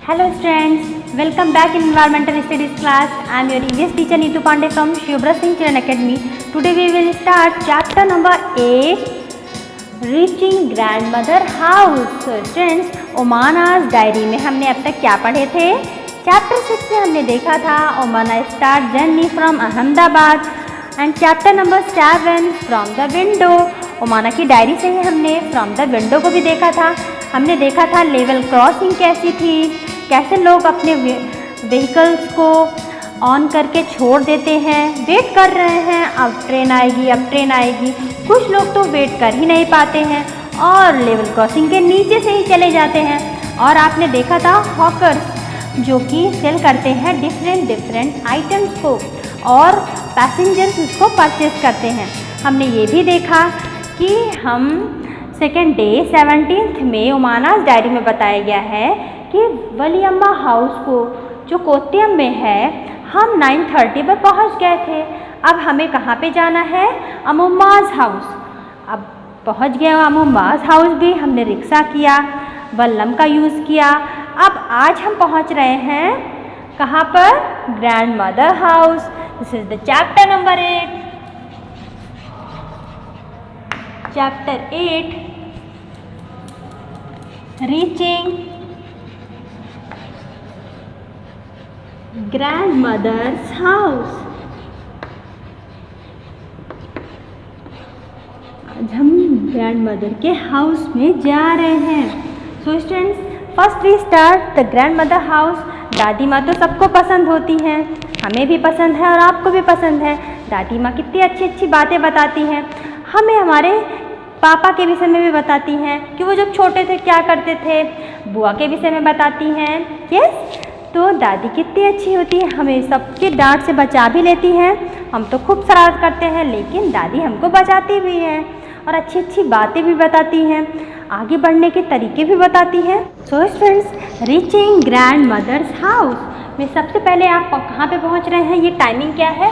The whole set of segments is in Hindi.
Hello students, welcome back in Environmental Studies class. I am your English teacher Neetu Pandey from Shubhra Singh Children Academy. Today we will start chapter number 8, Reaching Grandmother House. So students, ओमाना's डायरी में हमने अब तक क्या पढ़े थे? चैप्टर 6 में हमने देखा था Omana start journey from Ahmedabad and chapter number 7 from the window. Omana की डायरी से ही हमने फ्रॉम द विंडो को भी देखा था. हमने देखा था लेवल क्रॉसिंग कैसी थी, कैसे लोग अपने व्हीकल्स को ऑन करके छोड़ देते हैं, वेट कर रहे हैं अब ट्रेन आएगी अब ट्रेन आएगी. कुछ लोग तो वेट कर ही नहीं पाते हैं और लेवल क्रॉसिंग के नीचे से ही चले जाते हैं. और आपने देखा था हॉकर्स जो कि सेल करते हैं डिफरेंट आइटम्स को और पैसेंजर्स उसको परचेस करते हैं. हमने ये भी देखा कि हम सेकेंड डे 17 में ओमाना's डायरी में बताया गया है कि वलियम्मा हाउस को जो कोट्टयम में है हम 9:30 पर पहुंच गए थे. अब हमें कहाँ पे जाना है? अम्मुम्मा's हाउस. अब पहुंच गए अम्मुम्मा's हाउस भी. हमने रिक्शा किया, वल्लम का यूज़ किया. अब आज हम पहुंच रहे हैं कहाँ पर? Grand mother house. This is the chapter number 8. Chapter 8, reaching grandmother's house. आज हम ग्रैंडमदर के हाउस में जा रहे हैं. So students, first we start the grandmother house. दादी माँ तो सबको पसंद होती हैं, हमें भी पसंद है और आपको भी पसंद है. दादी माँ कितनी अच्छी अच्छी बातें बताती हैं. हमें हमारे पापा के विषय में भी बताती हैं कि वो जब छोटे थे क्या करते थे. बुआ के विषय में बताती हैं. यस, तो दादी कितनी अच्छी होती है, हमें सबके डांट से बचा भी लेती हैं. हम तो खूब शरारत करते हैं लेकिन दादी हमको बचाती भी हैं और अच्छी अच्छी बातें भी बताती हैं, आगे बढ़ने के तरीके भी बताती हैं. So students, reaching grand mother's house में सबसे पहले आप कहाँ पे पहुँच रहे हैं? ये टाइमिंग क्या है?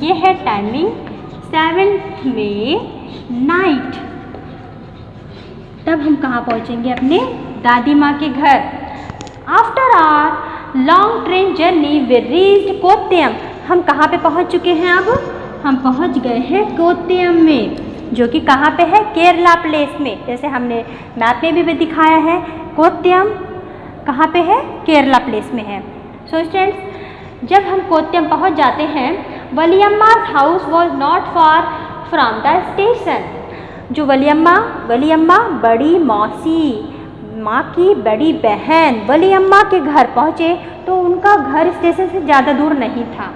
ये है टाइमिंग 7 मई नाइट. तब हम कहाँ पहुँचेंगे? अपने दादी माँ के घर. After our long train journey we reached Kottayam. हम कहाँ पे पहुँच चुके हैं? अब हम पहुँच गए हैं कोट्टयम में, जो कि कहाँ पे है? केरला प्लेस में. जैसे हमने मैप में भी दिखाया है, कोट्टयम कहाँ पे है? केरला प्लेस में है. सो स्टूडेंट्स, जब हम कोट्टयम पहुँच जाते हैं, वलियम्मा's house was not far from the station. जो वलियम्मा बड़ी मौसी, माँ की बड़ी बहन वलियम्मा के घर पहुँचे तो उनका घर स्टेशन से ज़्यादा दूर नहीं था.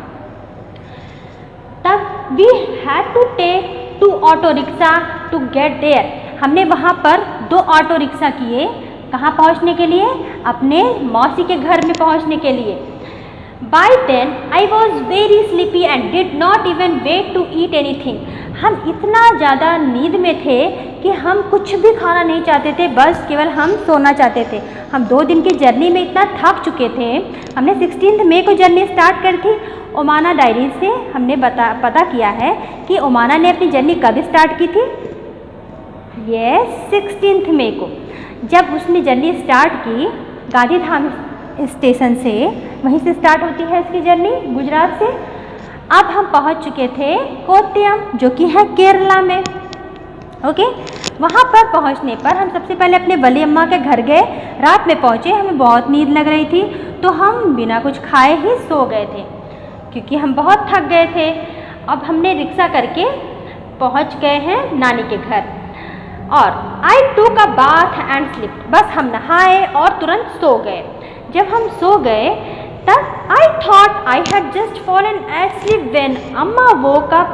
तब we had to take 2 auto rickshaw to get there. हमने वहाँ पर 2 ऑटो रिक्शा किए. कहाँ पहुँचने के लिए? अपने मौसी के घर में पहुँचने के लिए. By then I was very sleepy and did not even wait to eat anything. हम इतना ज़्यादा नींद में थे कि हम कुछ भी खाना नहीं चाहते थे, बस केवल हम सोना चाहते थे. हम 2 दिन की जर्नी में इतना थक चुके थे. हमने 16 मई को जर्नी स्टार्ट करी थी. ओमाना डायरी से हमने पता किया है कि ओमाना ने अपनी जर्नी कब स्टार्ट की थी? यस, 16 मई को. जब उसने जर्नी स्टार्ट की गांधीधाम स्टेशन से, वहीं से स्टार्ट होती है इसकी जर्नी गुजरात से. अब हम पहुंच चुके थे कोट्टयम, जो कि है केरला में. ओके, वहां पर पहुंचने पर हम सबसे पहले अपने वलियम्मा के घर गए. रात में पहुंचे, हमें बहुत नींद लग रही थी तो हम बिना कुछ खाए ही सो गए थे क्योंकि हम बहुत थक गए थे. अब हमने रिक्शा करके पहुंच गए हैं नानी के घर. और आई टूक अ बाथ एंड स्लिप. बस हम नहाए और तुरंत सो गए. जब हम सो गए तब I thought I had just fallen asleep when अम्मा woke up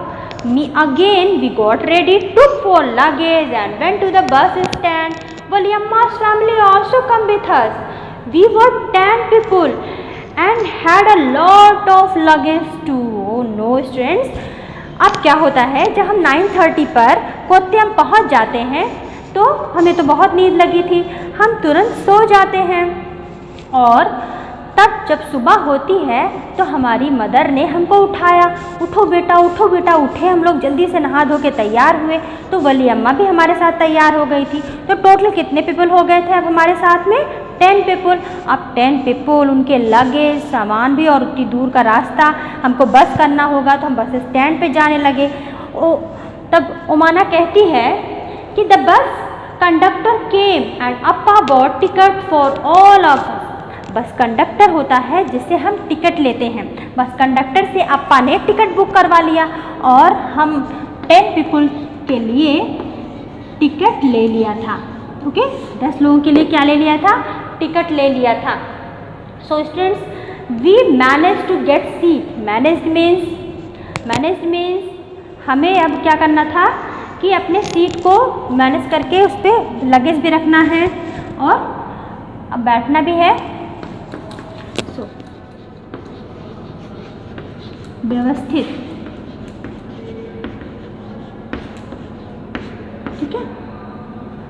me again. We got ready, took 4 luggage and went to the bus stand. Valiamma's family also come with us. We were 10 people and had a lot of luggage too. Oh no students, अब क्या होता है जब हम 9:30 पर कोट्टयम पहुंच जाते हैं तो हमें तो बहुत नींद लगी थी, हम तुरंत सो जाते हैं. और तब जब सुबह होती है तो हमारी मदर ने हमको उठाया. उठो बेटा उठो बेटा. उठे हम लोग, जल्दी से नहा धो के तैयार हुए. तो वलियम्मा भी हमारे साथ तैयार हो गई थी. तो टोटल कितने पीपल हो गए थे अब हमारे साथ में? 10 पीपल। अब 10 पीपल, उनके लगेज, सामान भी, और उतनी दूर का रास्ता, हमको बस करना होगा, तो हम बस स्टैंड पे जाने लगे। तब ओमाना कहती है कि the bus conductor came and Appa bought ticket for all of us. Bus conductor होता है जिससे हम टिकट लेते हैं। बस कंडक्टर से अप्पा ने टिकट बुक करवा लिया और हम 10 पीपल के लिए टिकट ले लिया था। ओके, 10 लोगों के लिए क्या ले लिया था? टिकट ले लिया था। So students, we manage to get seat. Manage means हमें अब क्या करना था कि अपने सीट को मैनेज करके उस पर लगेज भी रखना है और अब बैठना भी है। सो व्यवस्थित, ठीक है,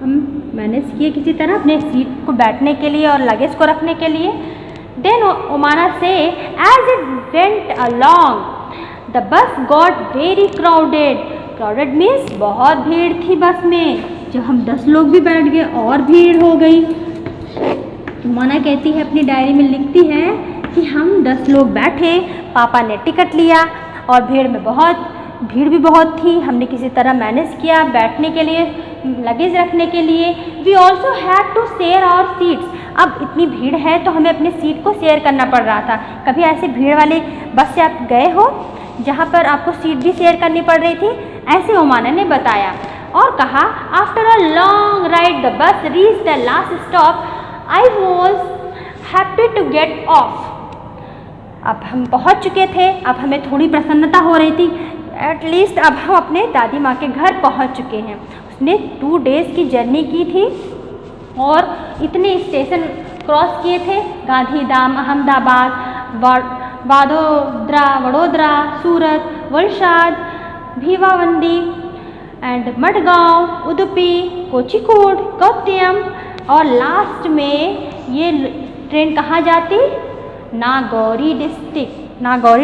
हम मैनेज किए किसी तरह अपने सीट को बैठने के लिए और लगेज को रखने के लिए। Then Omana said as it went along the bus got very crowded. Crowded means बहुत भीड़ थी बस में। जब हम 10 लोग भी बैठ गए और भीड़ हो गई। ओमाना कहती है, अपनी डायरी में लिखती है कि हम 10 लोग बैठे, पापा ने टिकट लिया और भीड़ भी बहुत थी। हमने किसी तरह मैनेज किया बैठने के लिए, लगेज रखने के लिए। We also had to share our seats. अब इतनी भीड़ है तो हमें अपनी सीट को शेयर करना पड़ रहा था। कभी ऐसे भीड़ वाली बस से आप गए हो जहाँ पर आपको सीट भी शेयर करनी पड़ रही थी? ऐसे ओमाना ने बताया और कहा, after a long ride the bus reach the last stop, I was happy to get off. अब हम पहुँच चुके थे, अब हमें थोड़ी प्रसन्नता हो रही थी। एटलीस्ट अब हम अपने दादी माँ के घर पहुँच चुके हैं। उसने 2 डेज़ की जर्नी की थी और इतने स्टेशन क्रॉस किए थे, गांधीधाम, अहमदाबाद, वडोदरा, सूरत, वलसाड, भीवावंदी एंड मडगांव, उडुपी, कोझिकोड, कोट्टयम और लास्ट में ये ट्रेन कहाँ जाती? नागौरी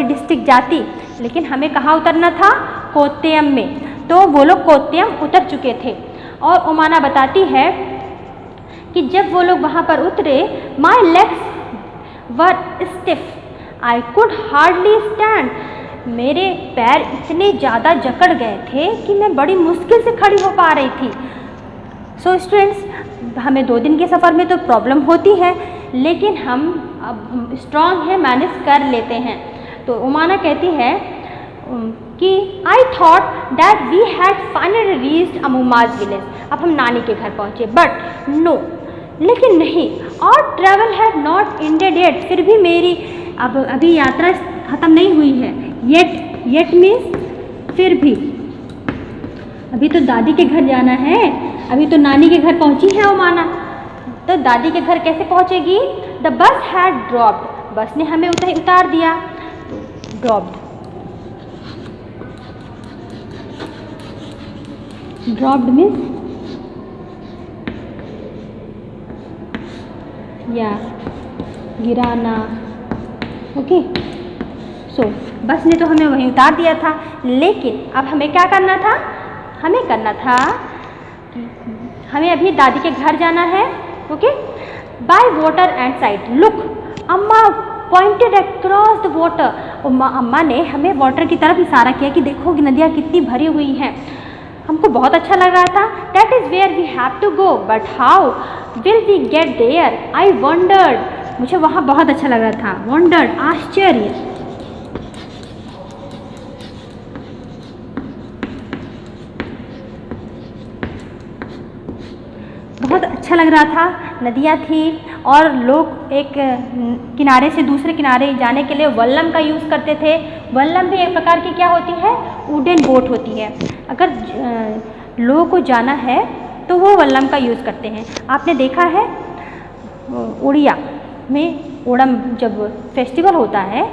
डिस्ट्रिक्ट जाती। लेकिन हमें कहाँ उतरना था? कोट्टयम में। तो वो लोग कोट्टयम उतर चुके थे और ओमाना बताती है कि जब वो लोग वहाँ पर उतरे, my legs were stiff, I could hardly stand. मेरे पैर इतने ज़्यादा जकड़ गए थे कि मैं बड़ी मुश्किल से खड़ी हो पा रही थी। सो स्टूडेंट्स, हमें 2 दिन के सफ़र में तो प्रॉब्लम होती है, लेकिन हम अब स्ट्रॉन्ग हैं, मैनेज कर लेते हैं। तो ओमाना कहती है कि I thought that we had finally reached अमूमाज विलेज। अब हम नानी के घर पहुँचे, बट नो, लेकिन नहीं, और travel had not ended yet. फिर भी मेरी अभी यात्रा ख़त्म नहीं हुई है। येट मीन्स फिर भी, अभी तो दादी के घर जाना है, अभी तो नानी के घर पहुंची है ओमाना। तो दादी के घर कैसे पहुंचेगी? द बस हैड ड्रॉप्ड, बस ने हमें उतार दिया। ड्रॉप्ड मीन्स या गिराना। ओके, सो बस ने तो हमें वहीं उतार दिया था, लेकिन अब हमें क्या करना था? हमें अभी दादी के घर जाना है। Okay, by water and side, look, अम्मा पॉइंटेड अक्रॉस द वाटर। अम्मा ने हमें वाटर की तरफ इशारा किया कि देखो कि नदियाँ कितनी भरी हुई हैं। हमको बहुत अच्छा लग रहा था। That is where we have to go, but how will we get there? I wondered. मुझे वहाँ बहुत अच्छा लग रहा था। वंडर्ड, आश्चर्य। बहुत अच्छा लग रहा था। नदियाँ थी और लोग एक किनारे से दूसरे किनारे जाने के लिए वल्लम का यूज़ करते थे। वल्लम भी एक प्रकार की क्या होती है? वुडन बोट होती है। अगर लोगों को जाना है तो वो वल्लम का यूज़ करते हैं। आपने देखा है उड़िया में ओणम जब फेस्टिवल होता है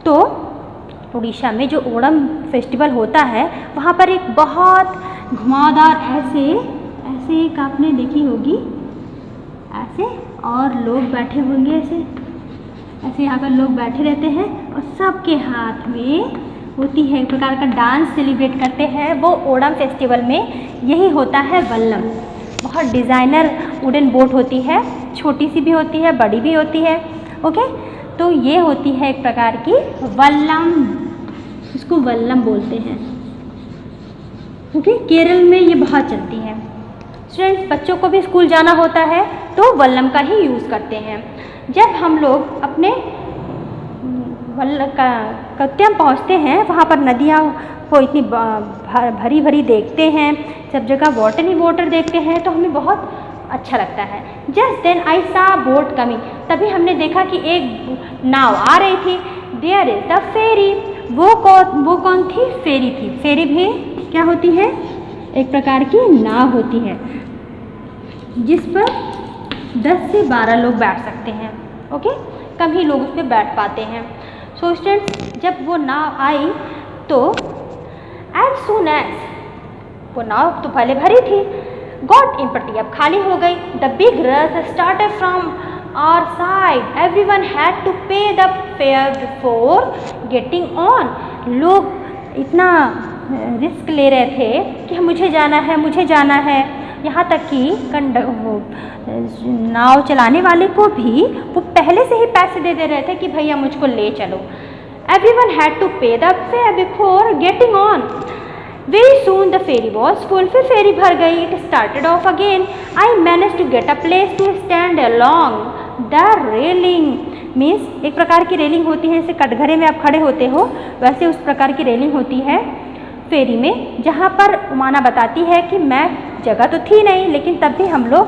तो उड़ीसा में जो ओणम फेस्टिवल होता है वहाँ पर एक बहुत घुमावदार ऐसे एक आपने देखी होगी ऐसे, और लोग बैठे होंगे ऐसे यहाँ पर लोग बैठे रहते हैं और सबके हाथ में होती है एक प्रकार का डांस सेलिब्रेट करते हैं। वो ओणम फेस्टिवल में यही होता है वल्लम। बहुत डिज़ाइनर वुडन बोट होती है छोटी सी भी होती है, बड़ी भी होती है। ओके, तो ये होती है एक प्रकार की वल्लम, इसको वल्लम बोलते हैं। ओके, केरल में ये बहुत चलती है। स्टूडेंट्स, बच्चों को भी स्कूल जाना होता है तो वल्लम का ही यूज़ करते हैं। जब हम लोग अपने कत्यम पहुँचते हैं, वहाँ पर नदियाँ को इतनी भरी भरी देखते हैं, सब जगह वाटर ही वाटर देखते हैं, तो हमें बहुत अच्छा लगता है। जस्ट देन आई सा बोट कमिंग, तभी हमने देखा कि एक नाव आ रही थी। देयर इज द फेरी, वो कौन थी? फेरी थी। फेरी भी क्या होती है? एक प्रकार की नाव होती है जिस पर 10 से 12 लोग बैठ सकते हैं। ओके, कम ही लोग उस पर बैठ पाते हैं। सो स्टूडेंट्स, जब वो नाव आई तो एज सून एज, वो नाव तो पहले भरी थी, गॉट एम्प्टी, अब खाली हो गई। The big rush started from our side, everyone had to pay the fare before getting on. लोग इतना रिस्क ले रहे थे कि मुझे जाना है, मुझे जाना है। यहाँ तक कि नाव चलाने वाले को भी वो पहले से ही पैसे दे रहे थे कि भैया मुझको ले चलो। Everyone had to pay the fare before getting on. Very soon the ferry was full, फिर फेरी भर गई। It started off again. I manage to get a place to stand along the railing. Means एक प्रकार की रेलिंग होती है, जैसे कटघरे में आप खड़े होते हो वैसे उस प्रकार की रेलिंग होती है फेरी में, जहाँ पर उमाना बताती है कि मैं जगह तो थी नहीं, लेकिन तब भी हम लोग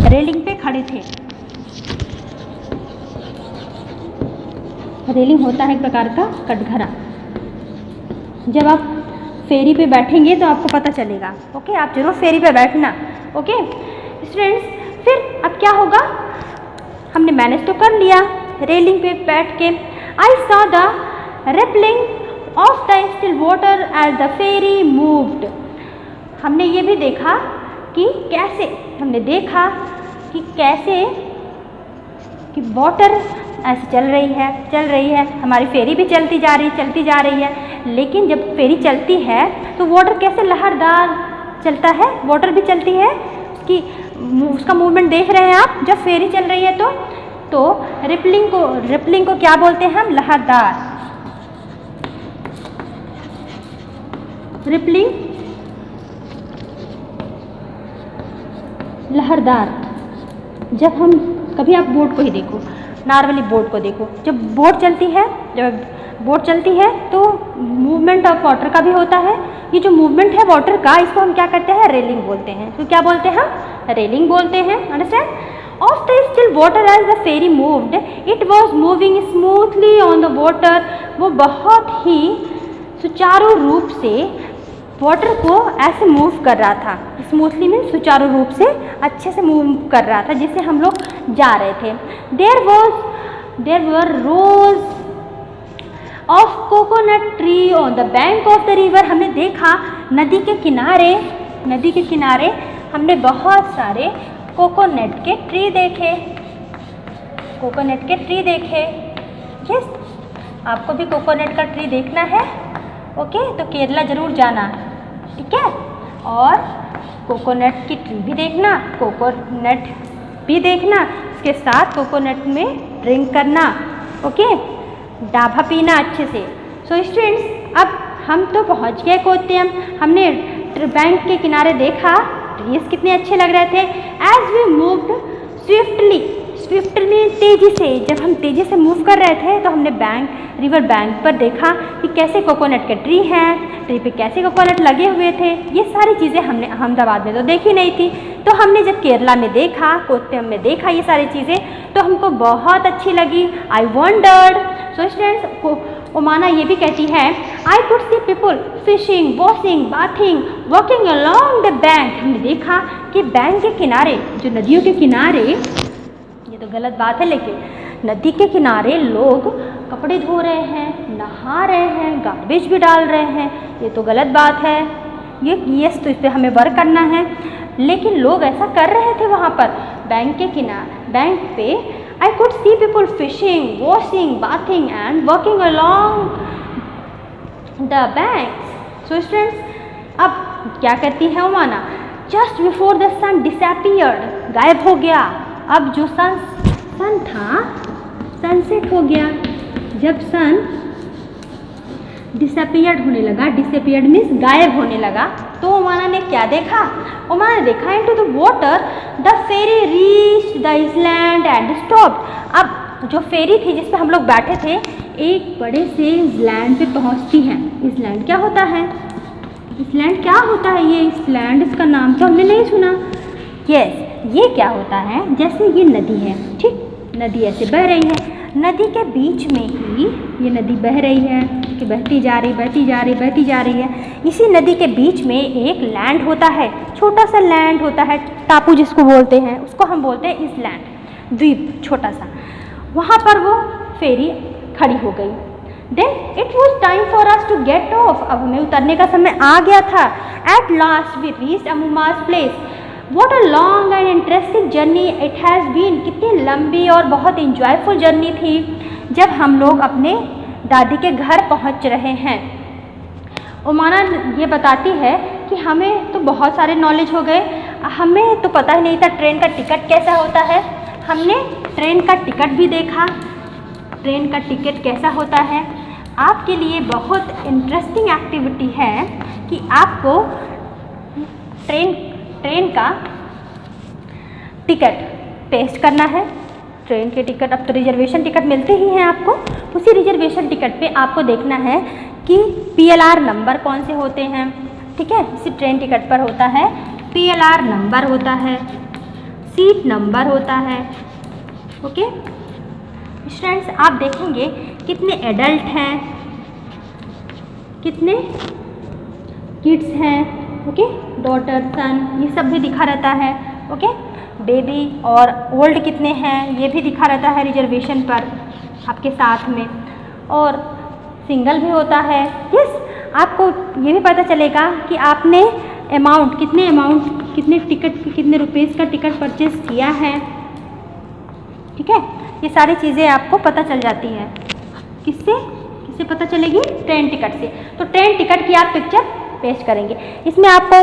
रेलिंग पे खड़े थे। रेलिंग होता है एक प्रकार का कटघरा। जब आप फेरी पे बैठेंगे तो आपको पता चलेगा। ओके, आप जरूर फेरी पे बैठना। ओके स्टूडेंट्स, फिर अब क्या होगा? हमने मैनेज तो कर लिया रेलिंग पे बैठ के। I saw the rippling of the still water as the ferry moved. हमने ये भी देखा कि कैसे, हमने देखा कि कैसे कि वाटर ऐसे चल रही है, हमारी फेरी भी चलती जा रही है। लेकिन जब फेरी चलती है तो वाटर कैसे लहरदार चलता है, वाटर भी चलती है, उसका मूवमेंट देख रहे हैं आप। जब फेरी चल रही है तो रिपलिंग को क्या बोलते हैं हम? लहरदार। रिपलिंग, लहरदार। जब हम कभी आप बोट को ही देखो, नॉर्मली बोट को देखो, जब बोट चलती है तो मूवमेंट ऑफ वाटर का भी होता है। ये जो मूवमेंट है वाटर का, इसको हम क्या कहते हैं? रेलिंग बोलते हैं। तो क्या बोलते हैं हम? रेलिंग बोलते हैं। Understand? Of the still water as the ferry moved, it was moving smoothly on the water. वो बहुत ही सुचारू रूप से वाटर को ऐसे मूव कर रहा था। स्मूथली में सुचारू रूप से अच्छे से मूव कर रहा था, जिससे हम लोग जा रहे थे। There were rows of coconut tree on the bank of the river. हमने देखा नदी के किनारे हमने बहुत सारे कोकोनट के ट्री देखे। यस, आपको भी कोकोनट का ट्री देखना है? ओके, तो केरला जरूर जाना, ठीक है। और कोकोनट की ट्री भी देखना, इसके साथ कोकोनट में ड्रिंक करना। ओके, डाभा पीना अच्छे से। सो स्टूडेंट्स, अब हम तो पहुंच गए कोट्यम। हमने बैंक के किनारे देखा, ट्रीज कितने अच्छे लग रहे थे। एज वी मूव्ड स्विफ्टली तेजी से, जब हम तेजी से मूव कर रहे थे तो हमने रिवर बैंक पर देखा कि कैसे कोकोनट के ट्री हैं, ट्री पे कैसे कोकोनट लगे हुए थे। ये सारी चीज़ें हमने अहमदाबाद में तो देखी नहीं थी। तो हमने जब केरला में देखा, कोट्यम में देखा ये सारी चीज़ें, तो हमको बहुत अच्छी लगी। आई वंडर्ड। सो स्टूडेंट्स, उमाना ये भी कहती है, आई could see people fishing, washing, bathing, walking along the bank. हमने देखा कि बैंक के किनारे, जो नदियों के किनारे, ये तो गलत बात है, लेकिन नदी के किनारे लोग कपड़े धो रहे हैं, नहा रहे हैं, गार्बेज भी डाल रहे हैं। ये तो गलत बात है। यस, तो इस पर हमें वर्क करना है। लेकिन लोग ऐसा कर रहे थे वहाँ पर बैंक के किनारे, बैंक पे। I could see people fishing, washing, bathing and working along the bank. So students, अब क्या करती है Omana? Just before the sun disappeared, गायब हो गया। अब जो सन था सनसेट हो गया। जब सन डिसअपियर्ड होने लगा, डिसअपियर्ड मीन्स गायब होने लगा, तो ओमाना ने क्या देखा? ओमाना ने देखा into the water the ferry reached the island and stopped. अब जो फेरी थी जिस पे हम लोग बैठे थे, एक बड़े से आइलैंड पे पहुंचती है। आइलैंड क्या होता है? आइलैंड क्या होता है? ये आइलैंड, इसका नाम तो हमने नहीं सुना। यस, ये क्या होता है? जैसे ये नदी है, ठीक, नदी ऐसे बह रही है, नदी के बीच में ही ये नदी बह रही है कि बहती जा रही, बहती जा रही, बहती जा रही है। इसी नदी के बीच में एक लैंड होता है, छोटा सा लैंड होता है, टापू जिसको बोलते हैं, उसको हम बोलते हैं इसलैंड, द्वीप छोटा सा। वहाँ पर वो फेरी खड़ी हो गई। Then it was time for us to get off. अब हमें उतरने का समय आ गया था। एट लास्ट वी रीच्ड अमूमास place. What a long and interesting journey it has been. कितनी लंबी और बहुत इंजॉयफुल जर्नी थी जब हम लोग अपने दादी के घर पहुंच रहे हैं। ओमाना ये बताती है कि हमें तो बहुत सारे नॉलेज हो गए, हमें तो पता ही नहीं था ट्रेन का टिकट कैसा होता है। हमने ट्रेन का टिकट भी देखा, ट्रेन का टिकट कैसा होता है। आपके लिए बहुत इंटरेस्टिंग एक्टिविटी है कि आपको ट्रेन का टिकट पेस्ट करना है। ट्रेन के टिकट, अब तो रिजर्वेशन टिकट मिलते ही हैं आपको, उसी रिजर्वेशन टिकट पे आपको देखना है कि PLR नंबर कौन से होते हैं, ठीक है। इसी ट्रेन टिकट पर होता है PLR नंबर होता है, सीट नंबर होता है, ओके। स्टूडेंट्स, आप देखेंगे कितने एडल्ट हैं, कितने किड्स हैं, ओके, डॉटर, सन, ये सब भी दिखा रहता है, ओके। बेबी और ओल्ड कितने हैं ये भी दिखा रहता है रिजर्वेशन पर आपके साथ में, और सिंगल भी होता है। यस, आपको ये भी पता चलेगा कि आपने अमाउंट, कितने टिकट, कितने रुपीज़ का टिकट परचेज़ किया है, ठीक है। ये सारी चीज़ें आपको पता चल जाती हैं। किससे पता चलेगी? ट्रेन टिकट से। तो ट्रेन टिकट की आप पिक्चर पेस्ट करेंगे। इसमें आपको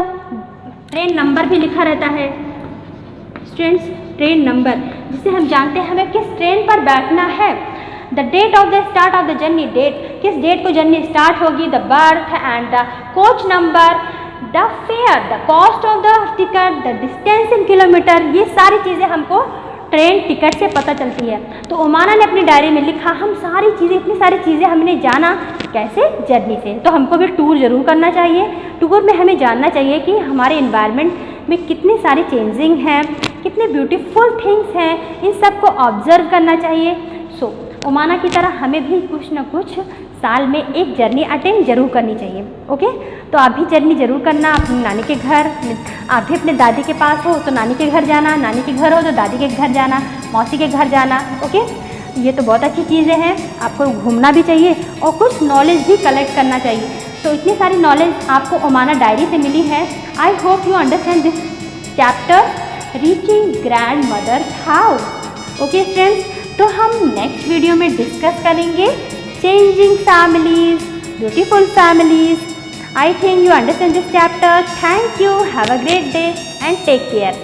ट्रेन नंबर भी लिखा रहता है स्टूडेंट्स, ट्रेन नंबर, जिससे हम जानते हैं हमें किस ट्रेन पर बैठना है। The date of the start of the journey, date, किस डेट को जर्नी स्टार्ट होगी, the berth and the coach number, the fare, the cost of the ticket, the distance in kilometre, ये सारी चीज़ें हमको ट्रेन टिकट से पता चलती है। तो ओमाना ने अपनी डायरी में लिखा, हम सारी चीज़ें, इतनी सारी चीज़ें हमने जाना कैसे? जर्नी से। तो हमको भी टूर ज़रूर करना चाहिए। टूर में हमें जानना चाहिए कि हमारे इन्वायरमेंट में कितनी सारी चेंजिंग हैं, कितने ब्यूटीफुल थिंग्स हैं, इन सब को ऑब्जर्व करना चाहिए। सो ओमाना की तरह हमें भी कुछ न कुछ साल में एक जर्नी अटेंड जरूर करनी चाहिए, ओके। तो आप भी जर्नी जरूर करना अपनी नानी के घर। आप भी अपने दादी के पास हो तो नानी के घर जाना, नानी के घर हो तो दादी के घर जाना, मौसी के घर जाना, ओके। ये तो बहुत अच्छी चीज़ें हैं, आपको घूमना भी चाहिए और कुछ नॉलेज भी कलेक्ट करना चाहिए। तो इतनी सारी नॉलेज आपको ओमाना डायरी से मिली है। I hope you understand this chapter reaching grand mother's house, okay friends. तो हम नेक्स्ट वीडियो में डिस्कस करेंगे changing families, beautiful families. I think you understand this chapter. Thank you. Have a great day and take care.